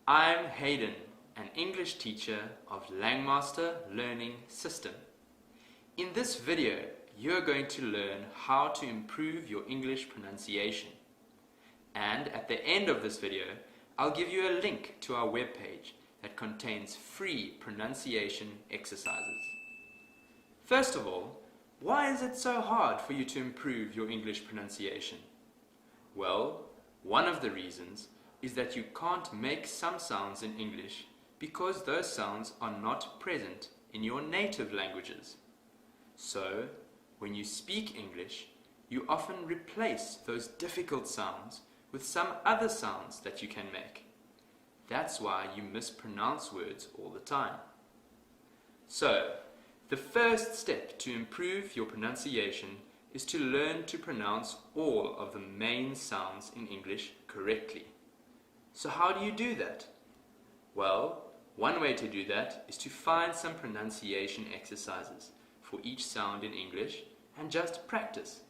I'm Hayden, an English teacher of Langmaster Learning System. In this video, you're going to learn how to improve your English pronunciation. And at the end of this video, I'll give you a link to our webpage that contains free pronunciation exercises. First of all, why is it so hard for you to improve your English pronunciation? Well, one of the reasons is that you can't make some sounds in English because those sounds are not present in your native languages. So, when you speak English, you often replace those difficult sounds with some other sounds that you can make. That's why you mispronounce words all the time. So, the first step to improve your pronunciation is to learn to pronounce all of the main sounds in English correctly. So how do you do that? Well, one way to do that is to find some pronunciation exercises for each sound in English and just practice.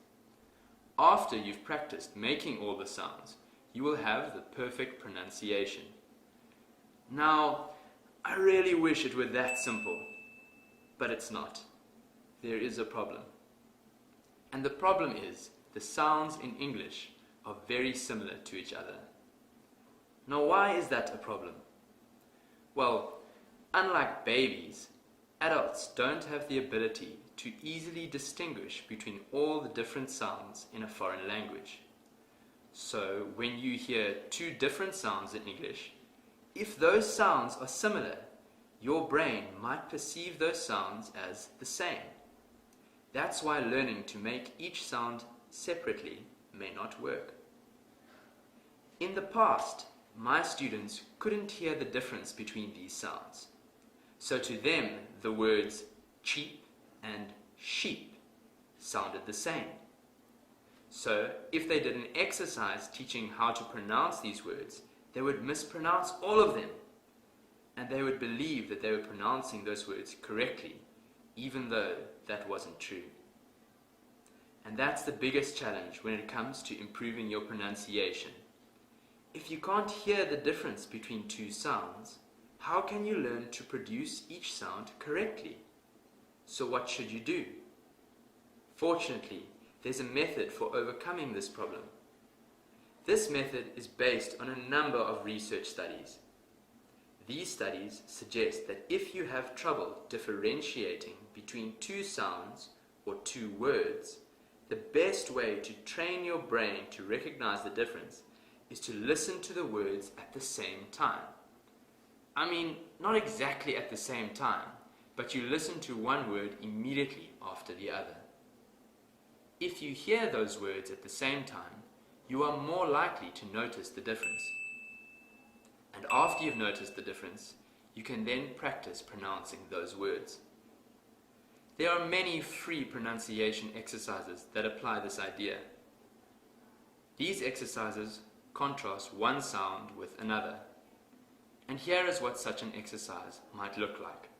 After you've practiced making all the sounds, you will have the perfect pronunciation. Now, I really wish it were that simple, but it's not. There is a problem. And the problem is the sounds in English are very similar to each other. Now, why is that a problem? Well, unlike babies, adults don't have the ability to easily distinguish between all the different sounds in a foreign language. So, when you hear two different sounds in English, if those sounds are similar, your brain might perceive those sounds as the same. That's why learning to make each sound separately may not work. In the past, my students couldn't hear the difference between these sounds. So to them, the words cheap and sheep sounded the same. So if they did an exercise teaching how to pronounce these words, they would mispronounce all of them. And they would believe that they were pronouncing those words correctly, even though that wasn't true. And that's the biggest challenge when it comes to improving your pronunciation. If you can't hear the difference between two sounds, how can you learn to produce each sound correctly? So what should you do? Fortunately, there's a method for overcoming this problem. This method is based on a number of research studies. These studies suggest that if you have trouble differentiating between two sounds or two words, the best way to train your brain to recognize the difference is to listen to the words at the same time. I mean, not exactly at the same time, but you listen to one word immediately after the other. If you hear those words at the same time, you are more likely to notice the difference. And after you've noticed the difference, you can then practice pronouncing those words. There are many free pronunciation exercises that apply this idea. These exercises contrast one sound with another. And here is what such an exercise might look like.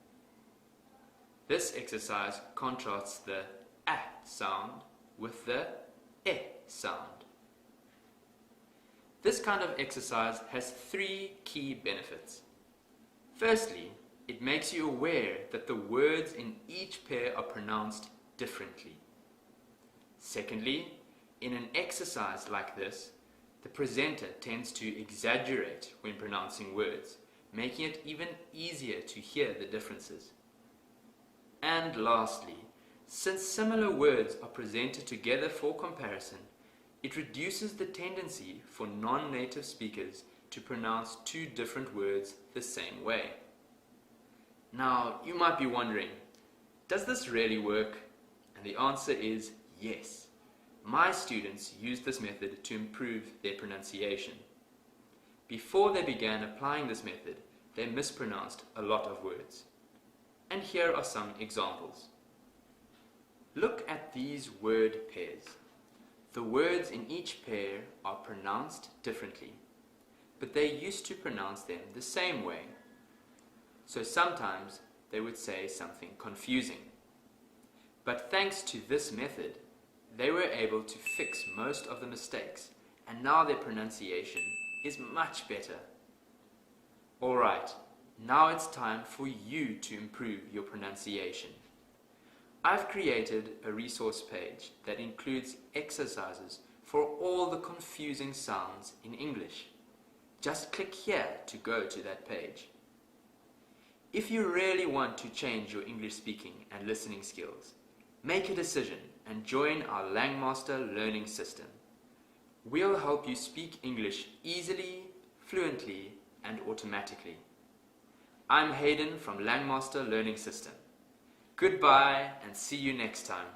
This exercise contrasts the A sound with the E sound. This kind of exercise has three key benefits. Firstly, it makes you aware that the words in each pair are pronounced differently. Secondly, in an exercise like this, the presenter tends to exaggerate when pronouncing words, making it even easier to hear the differences. And lastly, since similar words are presented together for comparison, it reduces the tendency for non-native speakers to pronounce two different words the same way. Now, you might be wondering, does this really work? And the answer is yes. My students used this method to improve their pronunciation. Before they began applying this method, they mispronounced a lot of words. And here are some examples. Look at these word pairs. The words in each pair are pronounced differently, but they used to pronounce them the same way. So sometimes they would say something confusing. But thanks to this method, they were able to fix most of the mistakes, and now their pronunciation is much better. Alright, now it's time for you to improve your pronunciation. I've created a resource page that includes exercises for all the confusing sounds in English. Just click here to go to that page. If you really want to change your English speaking and listening skills, make a decision and join our Langmaster learning system. We'll help you speak English easily, fluently, and automatically. I'm Hayden from Langmaster Learning System. Goodbye and see you next time.